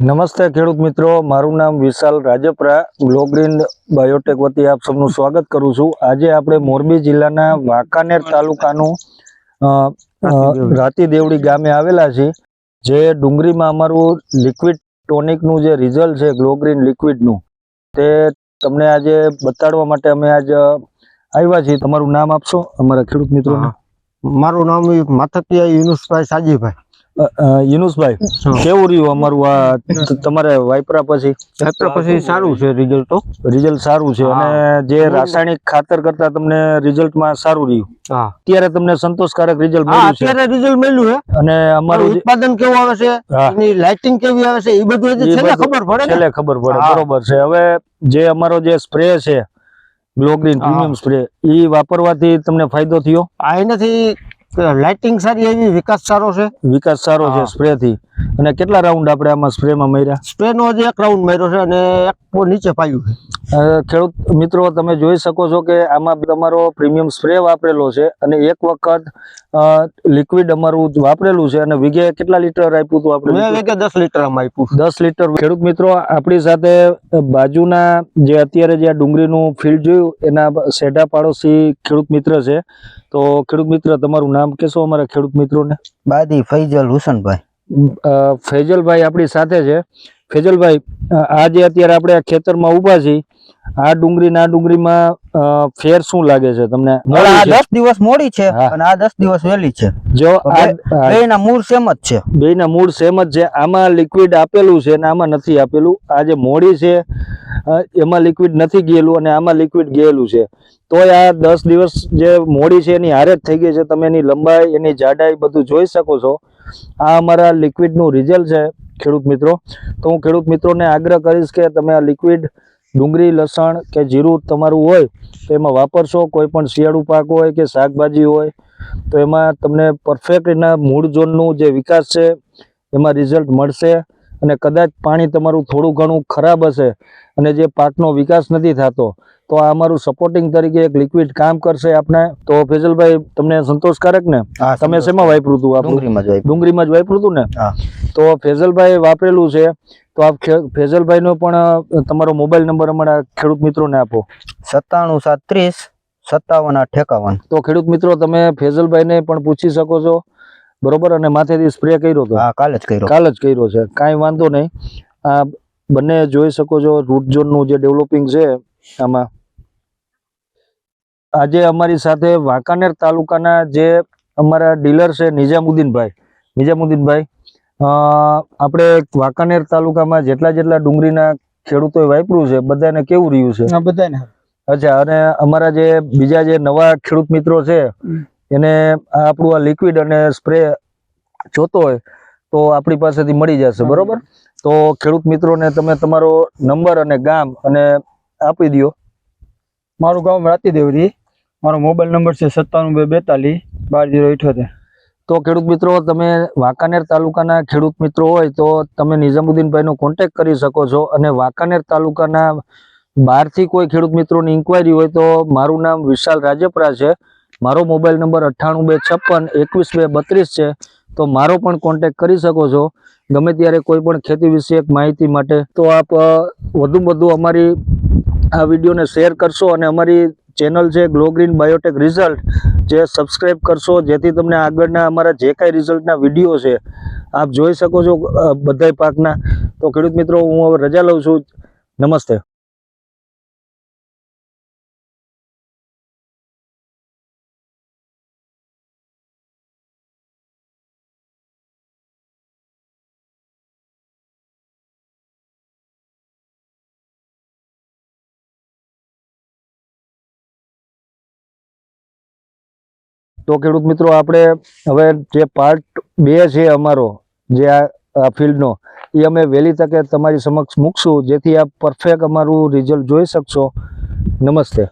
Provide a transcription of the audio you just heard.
નમસ્તે ખેડૂત મિત્રો, મારું નામ વિશાલ રાજપરા, ગ્લોગ્રીન બાયોટેક વતી આપ સૌનું સ્વાગત કરું છું। આજે આપણે મોરબી જિલ્લાના વાંકાનેર તાલુકાનું રાતી દેવડી ગામે આવેલા છે। જે ડુંગળીમાં અમારું લિક્વિડ ટોનિકનું જે રિઝલ્ટ છે ગ્લોગ્રીન લિક્વિડનું, તે તમને આજે બતાડવા માટે અમે આજ આવ્યા છીએ। તમારું નામ આપશો અમારા ખેડૂત મિત્રોને? મારું નામ માથકિયા યુનુસભાઈ સાજીભાઈ। યુનુસભાઈ, કેવું રહ્યું અમારું આ તમારે વાપરા પછી? સારું છે રિઝલ્ટ તો। રિઝલ્ટ સારું છે અને જે રાસાયણિક ખાતર કરતા તમને રિઝલ્ટમાં સારું રહ્યું? અત્યારે તમને સંતોષકારક રિઝલ્ટ મળ્યું છે? અત્યારે રિઝલ્ટ મળ્યું છે। અને અમારું ઉત્પાદન કેવું આવે છે, એની લાઇટિંગ કેવી આવે છે, એ બધું છેલ્લે ખબર પડે, છેલ્લે ખબર પડે। બરોબર છે। હવે જે અમારો જે સ્પ્રે છે ગ્લોગ્રીન પ્રીમિયમ સ્પ્રે, એ વાપરવાથી તમને ફાયદો થયો? એનાથી લાઇટિંગ સારી એવી, વિકાસ સારો છે। વિકાસ સારો છે સ્પ્રે થી। અને કેટલા રાઉન્ડ આપણે આમાં સ્પ્રે માં માર્યા? સ્પ્રે નો હજી 1 રાઉન્ડ માર્યો છે અને 1 નીચે પાયું છે। ખેડૂત મિત્રો, તમે જોઈ શકો છો કે આમાં તમારો પ્રીમિયમ સ્પ્રે વાપરેલો છે અને એક વખત લિક્વિડ અમારું વાપરેલું છે। અને વીઘે કેટલા લીટર આપ્યું હતું આપણે? મેં વીઘે 10 લીટર આપ્યું। 10 લીટર। ખેડૂત મિત્રો, આપણી સાથે બાજુના જે અત્યારે જે ડુંગળીનું ફિલ્ડ જોયું એના સેઢા પાડોશી ખેડૂત મિત્ર છે। તો ખેડૂત મિત્ર, તમારું નામ કહેશો અમારા ખેડૂત મિત્રોને? બાદી ફૈજલ હુસનભાઈ। ફૈજલભાઈ આપણી સાથે છે। ફૈજલભાઈ, આજે અત્યારે આપણે ખેતરમાં ઊભા છીએ, આ ડુંગળીમાં ફેર શું લાગે છે તમને? આ 10 દિવસ મોડી છે અને આ 10 દિવસ વહેલી છે। જો બેયના મૂળ સેમ જ છે। બેયના મૂળ સેમ જ છે। આમાં લિક્વિડ આપેલું છે અને આમાં નથી આપેલું। આ જે મોડી છે એમાં લિક્વિડ નથી ગયેલું અને આમાં લિક્વિડ ગયેલું છે। તોય આ 10 દિવસ જે મોડી છે એની હારે જ થઈ ગઈ છે। તમે એની લંબાઈ, એની જાડાઈ બધું જોઈ શકો છો। આ અમારા લિક્વિડનું રિઝલ્ટ છે ખેડૂત મિત્રો। તો હું ખેડૂત મિત્રોને આગ્રહ કરીશ કે તમે આ લિક્વિડ ડુંગળી, લસણ કે જીરું તમારું હોય તો એમાં વાપરશો। કોઈ પણ શિયાળુ પાક હોય કે શાકભાજી હોય તો એમાં તમને પરફેક્ટ એના મૂળ ઝોનનું જે વિકાસ છે એમાં રિઝલ્ટ મળશે। અને કદાચ પાણી તમારું થોડું ઘણું ખરાબ હશે અને જે પાકનો વિકાસ નથી થતો, તો આ અમારું સપોર્ટિંગ તરીકે એક લિક્વિડ કામ કરશે આપણે। તો ફેજલભાઈ, તમને સંતોષકારક ને? તમે શેમાં વાપર્યું હતું? ડુંગળીમાં જ વાપર્યું હતું ને? તો ફેજલભાઈ વાપરેલું છે। તો આપ ફેજલભાઈ નો પણ તમારો મોબાઈલ નંબર અમારા ખેડૂત મિત્રોને આપો। 97 730 57 58। તો ખેડૂત મિત્રો, તમે ફેજલભાઈ ને પણ પૂછી શકો છો, બરોબર? અને માથેથી સ્પ્રે કર્યો હતો? હા, કાલ જ કર્યો છે। કાંઈ વાંધો નહીં। આ બંને જોઈ શકો છો રૂટ ઝોન નું જે ડેવલપિંગ છે આમાં। આજે અમારી સાથે વાંકાનેર તાલુકાના જે અમારા ડીલર છે નિજામુદ્દીનભાઈ, આપણે વાંકાનેર તાલુકામાં જેટલા ડુંગળીના ખેડૂતોએ વાપર્યું છે બધાને કેવું રહ્યું છે? બધાને। અચ્છા, અને અમારા જે બીજા જે નવા ખેડૂત મિત્રો છે એને આપણું આ લિક્વિડ અને સ્પ્રે જોતો હોય તો આપણી પાસેથી મળી જશે, બરોબર? તો ખેડૂત મિત્રોને તમે તમારો નંબર અને ગામ અને આપી દો। મારું ગામ રાતી દેવડી, મારો મોબાઈલ નંબર છે 97 242 12078। તો ખેડૂત મિત્રો, તમે વાંકાનેર તાલુકાના ખેડૂત મિત્રો હોય તો તમે નિજામુદ્દીનભાઈનો કોન્ટેક્ટ કરી શકો છો। અને વાંકાનેર તાલુકાના બહારથી કોઈ ખેડૂત મિત્રોની ઇન્ક્વાયરી હોય તો મારું નામ વિશાલ રાજપરા છે। મારો મોબાઈલ નંબર 98 256 21 232 છે। તો મારો પણ કોન્ટેક્ટ કરી શકો છો ગમે ત્યારે કોઈ પણ ખેતી વિષયક માહિતી માટે। તો આપ વધુમાં વધુ અમારી આ વિડીયોને શેર કરશો અને અમારી ચેનલ છે ગ્લોગ્રીન બાયોટેક રિઝલ્ટ, જે સબસ્ક્રાઇબ કરશો, જેથી તમને આગળના અમારા જે કાંઈ રિઝલ્ટના વિડીયો છે આપ જોઈ શકો છો બધાય પાકના। તો ખેડૂત મિત્રો, હું હવે રજા લઉં છું। નમસ્તે। તો ખેડૂત મિત્રો, આપણે હવે જે પાર્ટ 2 છે અમારો જે આ ફિલ્ડનો, એ અમે વહેલી તકે તમારી સમક્ષ મૂકશું, જેથી આપ પરફેક્ટ અમારું રિઝલ્ટ જોઈ શકશો। નમસ્તે।